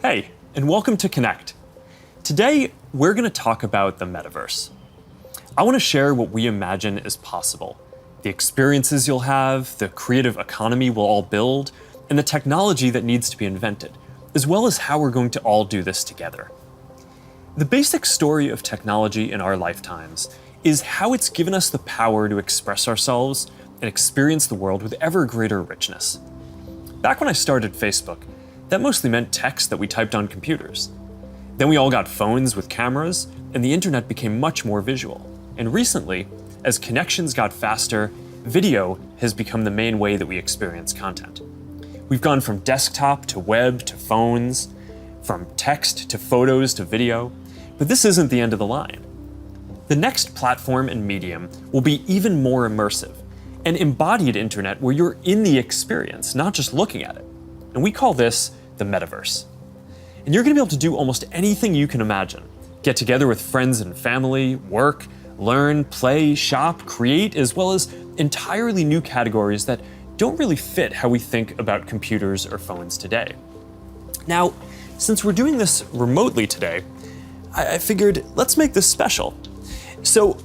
Hey, and welcome to Connect. Today, we're going to talk about the metaverse. I want to share what we imagine is possible, the experiences you'll have, the creative economy we'll all build, and the technology that needs to be invented, as well as how we're going to all do this together. The basic story of technology in our lifetimes is how it's given us the power to express ourselves and experience the world with ever greater richness. Back when I started Facebook, that mostly meant text that we typed on computers. Then we all got phones with cameras, and the internet became much more visual. And recently, as connections got faster, video has become the main way that we experience content. We've gone from desktop to web to phones, from text to photos to video, but this isn't the end of the line. The next platform and medium will be even more immersive, an embodied internet where you're in the experience, not just looking at it. And we call this the metaverse. And you're going to be able to do almost anything you can imagine. Get together with friends and family, work, learn, play, shop, create, as well as entirely new categories that don't really fit how we think about computers or phones today. Now, since we're doing this remotely today, I figured let's make this special. So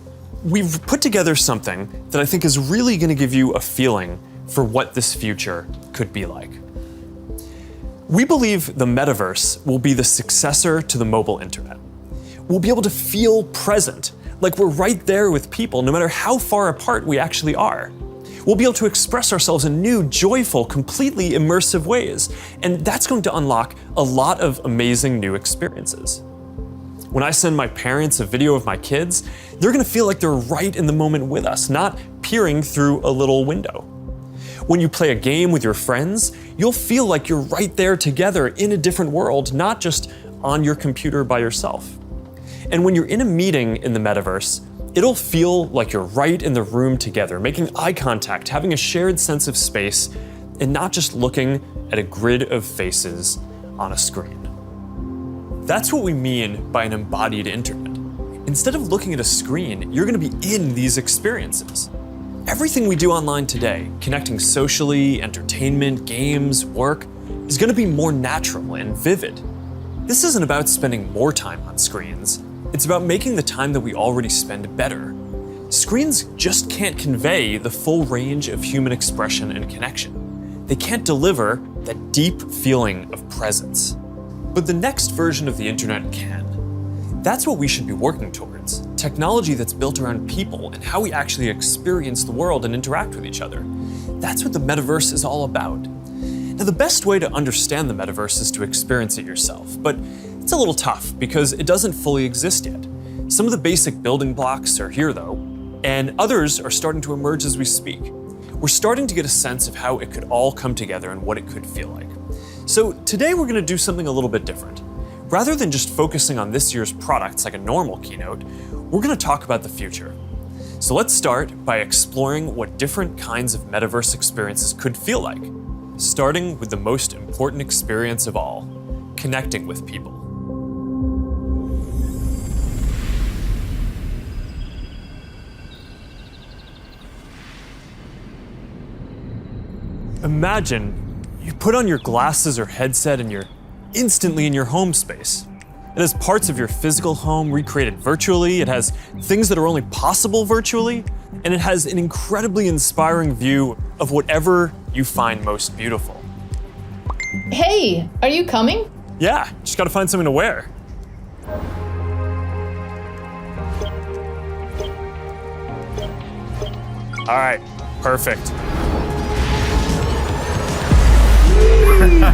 we've put together something that I think is really going to give you a feeling for what this future could be like. We believe the metaverse will be the successor to the mobile internet. We'll be able to feel present, like we're right there with people, no matter how far apart we actually are. We'll be able to express ourselves in new, joyful, completely immersive ways, and that's going to unlock a lot of amazing new experiences. When I send my parents a video of my kids, they're going to feel like they're right in the moment with us, not peering through a little window. When you play a game with your friends, you'll feel like you're right there together in a different world, not just on your computer by yourself. And when you're in a meeting in the metaverse, it'll feel like you're right in the room together, making eye contact, having a shared sense of space, and not just looking at a grid of faces on a screen. That's what we mean by an embodied internet. Instead of looking at a screen, you're going to be in these experiences. Everything we do online today, connecting socially, entertainment, games, work, is going to be more natural and vivid. This isn't about spending more time on screens. It's about making the time that we already spend better. Screens just can't convey the full range of human expression and connection. They can't deliver that deep feeling of presence. But the next version of the internet can. That's what we should be working towards. Technology that's built around people and how we actually experience the world and interact with each other. That's what the metaverse is all about. Now, the best way to understand the metaverse is to experience it yourself, but it's a little tough because it doesn't fully exist yet. Some of the basic building blocks are here though, and others are starting to emerge as we speak. We're starting to get a sense of how it could all come together and what it could feel like. So today we're going to do something a little bit different. Rather than just focusing on this year's products like a normal keynote, we're going to talk about the future. So let's start by exploring what different kinds of metaverse experiences could feel like, starting with the most important experience of all, connecting with people. Imagine you put on your glasses or headset and you're instantly in your home space. It has parts of your physical home recreated virtually, it has things that are only possible virtually, and it has an incredibly inspiring view of whatever you find most beautiful. Hey, are you coming? Yeah, just gotta find something to wear. All right, perfect.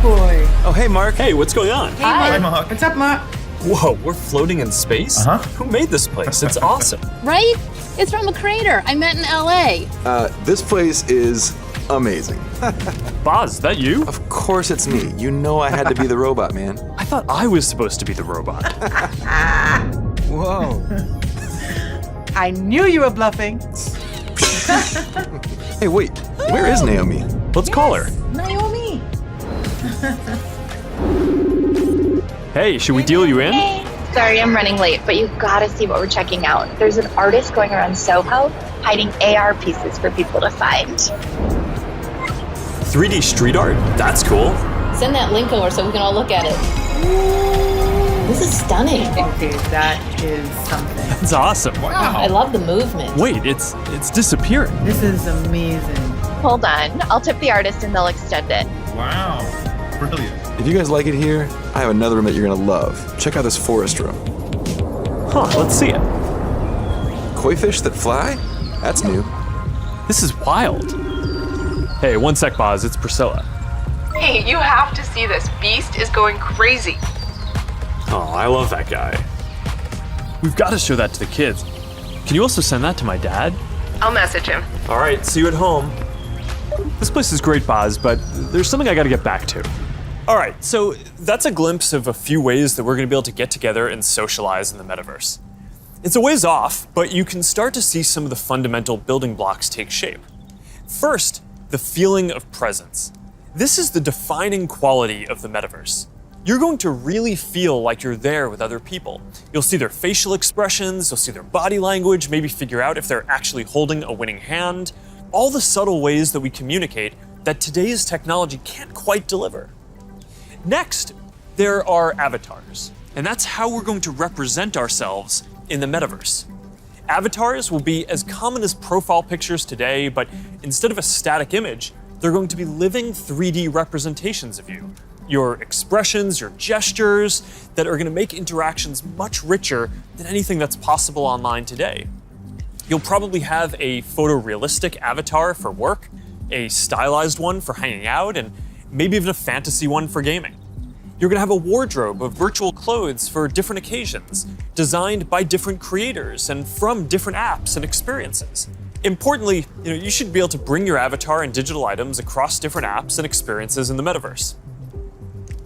Boy. Oh, hey, Mark. Hey, what's going on? Hey, Hi. Mark. What's up, Mark? Whoa, we're floating in space? Uh-huh. Who made this place? It's awesome. Right? It's from a crater I met in LA. This place is amazing. Boz, is that you? Of course it's me. You know I had to be the robot, man. I thought I was supposed to be the robot. Whoa. I knew you were bluffing. Hey, wait. Where is Naomi? Let's call her. Naomi. Hey, should we deal you in? Hey, sorry I'm running late, but you've got to see what we're checking out. There's an artist going around Soho hiding AR pieces for people to find. 3D street art? That's cool. Send that link over so we can all look at it. This is stunning. Okay, that is something. It's awesome. I love the movement. Wait, it's disappearing. This is amazing. Hold on. I'll tip the artist and they'll extend it. Wow. Brilliant. If you guys like it here, I have another room that you're gonna love. Check out this forest room. Huh, let's see it. Koi fish that fly? That's new. This is wild. Hey, one sec, Boz, it's Priscilla. Hey, you have to see this. Beast is going crazy. Oh, I love that guy. We've got to show that to the kids. Can you also send that to my dad? I'll message him. All right, see you at home. This place is great, Boz, but there's something I got to get back to. All right, so that's a glimpse of a few ways that we're going to be able to get together and socialize in the metaverse. It's a ways off, but you can start to see some of the fundamental building blocks take shape. First, the feeling of presence. This is the defining quality of the metaverse. You're going to really feel like you're there with other people. You'll see their facial expressions, you'll see their body language, maybe figure out if they're actually holding a winning hand. All the subtle ways that we communicate that today's technology can't quite deliver. Next, there are avatars, and that's how we're going to represent ourselves in the metaverse. Avatars will be as common as profile pictures today, but instead of a static image, they're going to be living 3D representations of you. Your expressions, your gestures, that are going to make interactions much richer than anything that's possible online today. You'll probably have a photorealistic avatar for work, a stylized one for hanging out, and maybe even a fantasy one for gaming. You're going to have a wardrobe of virtual clothes for different occasions, designed by different creators and from different apps and experiences. Importantly, you should be able to bring your avatar and digital items across different apps and experiences in the metaverse.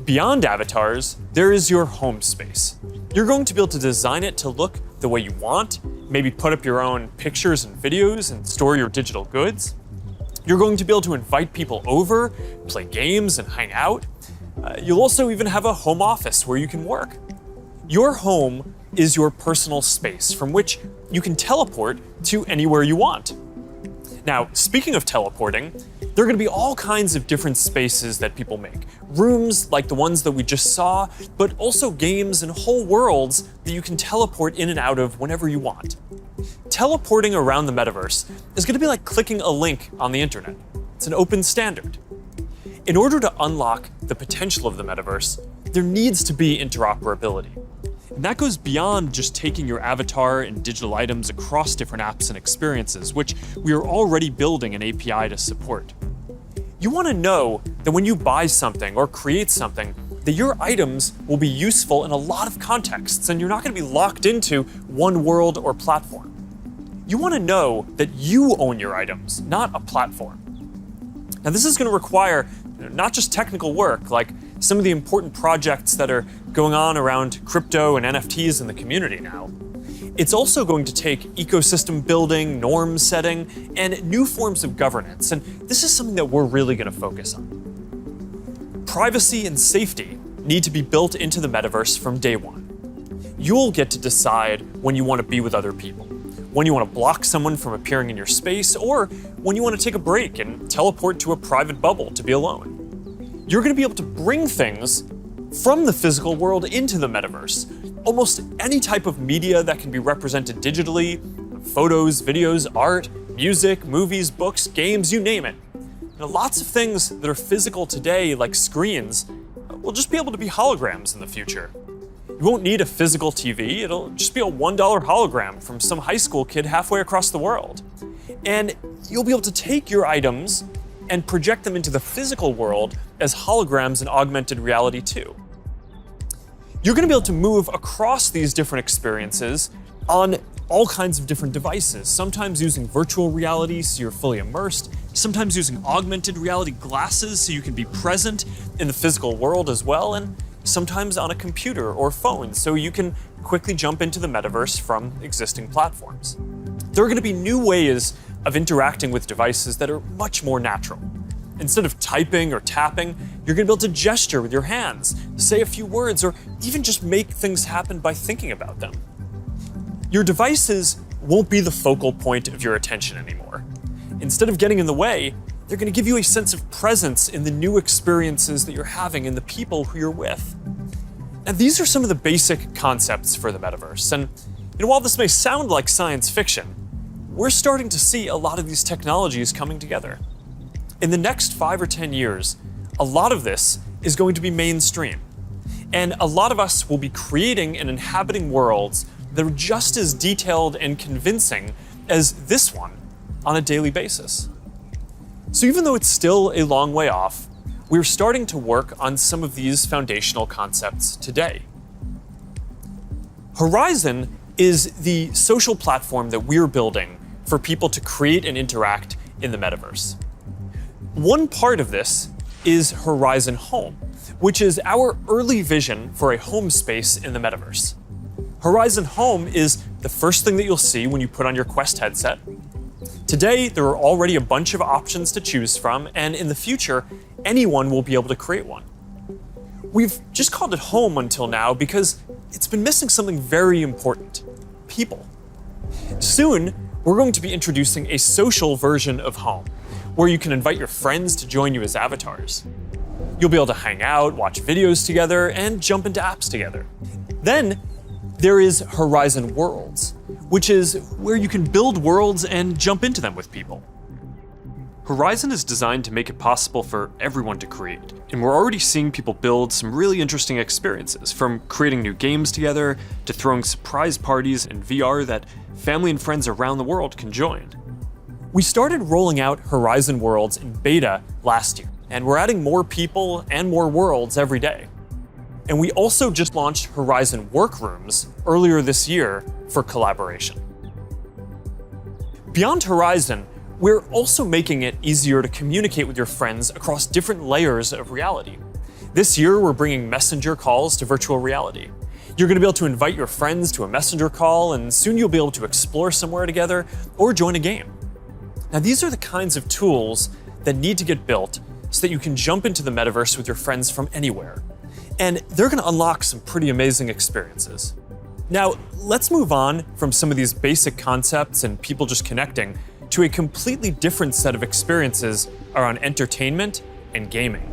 Beyond avatars, there is your home space. You're going to be able to design it to look the way you want, maybe put up your own pictures and videos and store your digital goods. You're going to be able to invite people over, play games and hang out. You'll also even have a home office where you can work. Your home is your personal space from which you can teleport to anywhere you want. Now, speaking of teleporting, there are going to be all kinds of different spaces that people make. Rooms like the ones that we just saw, but also games and whole worlds that you can teleport in and out of whenever you want. Teleporting around the metaverse is going to be like clicking a link on the internet. It's an open standard. In order to unlock the potential of the metaverse, there needs to be interoperability. And that goes beyond just taking your avatar and digital items across different apps and experiences, which we are already building an API to support. You want to know that when you buy something or create something, that your items will be useful in a lot of contexts and you're not going to be locked into one world or platform. You want to know that you own your items, not a platform. Now, this is going to require not just technical work, like some of the important projects that are going on around crypto and NFTs in the community now. It's also going to take ecosystem building, norm setting, and new forms of governance, and this is something that we're really going to focus on. Privacy and safety need to be built into the metaverse from day one. You'll get to decide when you want to be with other people, when you want to block someone from appearing in your space, or when you want to take a break and teleport to a private bubble to be alone. You're going to be able to bring things from the physical world into the metaverse. Almost any type of media that can be represented digitally, photos, videos, art, music, movies, books, games, you name it. Lots of things that are physical today, like screens, will just be able to be holograms in the future. You won't need a physical TV, it'll just be a $1 hologram from some high school kid halfway across the world. And you'll be able to take your items and project them into the physical world as holograms in augmented reality too. You're going to be able to move across these different experiences on all kinds of different devices, sometimes using virtual reality so you're fully immersed, sometimes using augmented reality glasses so you can be present in the physical world as well, and sometimes on a computer or phone so you can quickly jump into the metaverse from existing platforms. There are going to be new ways of interacting with devices that are much more natural. Instead of typing or tapping, you're going to be able to gesture with your hands, say a few words, or even just make things happen by thinking about them. Your devices won't be the focal point of your attention anymore. Instead of getting in the way, they're going to give you a sense of presence in the new experiences that you're having and the people who you're with. Now, these are some of the basic concepts for the metaverse. And while this may sound like science fiction, we're starting to see a lot of these technologies coming together. In the next 5 or 10 years, a lot of this is going to be mainstream. And a lot of us will be creating and inhabiting worlds that are just as detailed and convincing as this one on a daily basis. So even though it's still a long way off, we're starting to work on some of these foundational concepts today. Horizon is the social platform that we're building for people to create and interact in the metaverse. One part of this is Horizon Home, which is our early vision for a home space in the metaverse. Horizon Home is the first thing that you'll see when you put on your Quest headset. Today, there are already a bunch of options to choose from, and in the future, anyone will be able to create one. We've just called it home until now because it's been missing something very important: people. Soon, we're going to be introducing a social version of home, where you can invite your friends to join you as avatars. You'll be able to hang out, watch videos together, and jump into apps together. Then, there is Horizon Worlds, which is where you can build worlds and jump into them with people. Horizon is designed to make it possible for everyone to create, and we're already seeing people build some really interesting experiences, from creating new games together to throwing surprise parties in VR that family and friends around the world can join. We started rolling out Horizon Worlds in beta last year, and we're adding more people and more worlds every day. And we also just launched Horizon Workrooms earlier this year for collaboration. Beyond Horizon, we're also making it easier to communicate with your friends across different layers of reality. This year, we're bringing messenger calls to virtual reality. You're going to be able to invite your friends to a messenger call, and soon you'll be able to explore somewhere together or join a game. Now, these are the kinds of tools that need to get built so that you can jump into the metaverse with your friends from anywhere. And they're going to unlock some pretty amazing experiences. Now, let's move on from some of these basic concepts and people just connecting to a completely different set of experiences around entertainment and gaming.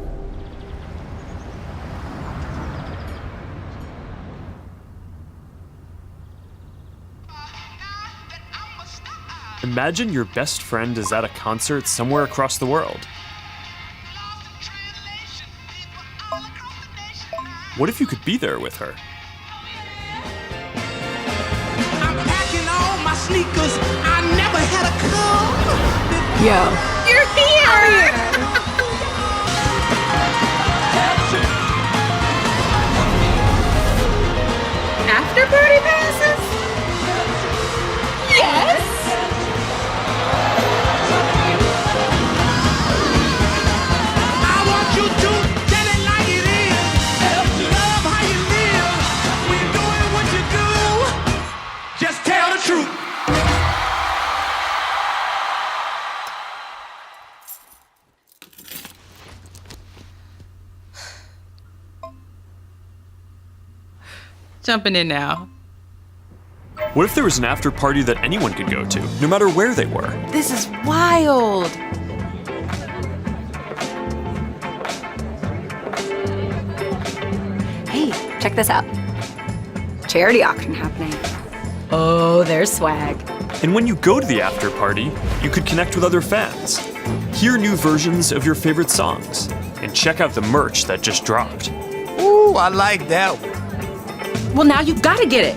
Imagine your best friend is at a concert somewhere across the world. What if you could be there with her? I'm packing all my sneakers. I never had a car. Yo. You're here! After party passes? Yes! I want you to tell it like it is. Love how you live. When you're doing what you do, just tell the truth. Jumping in now. What if there was an after party that anyone could go to, no matter where they were? This is wild. Hey, check this out. Charity auction happening. Oh, there's swag. And when you go to the after party, you could connect with other fans, hear new versions of your favorite songs, and check out the merch that just dropped. Ooh, I like that one. Well, now you gotta get it.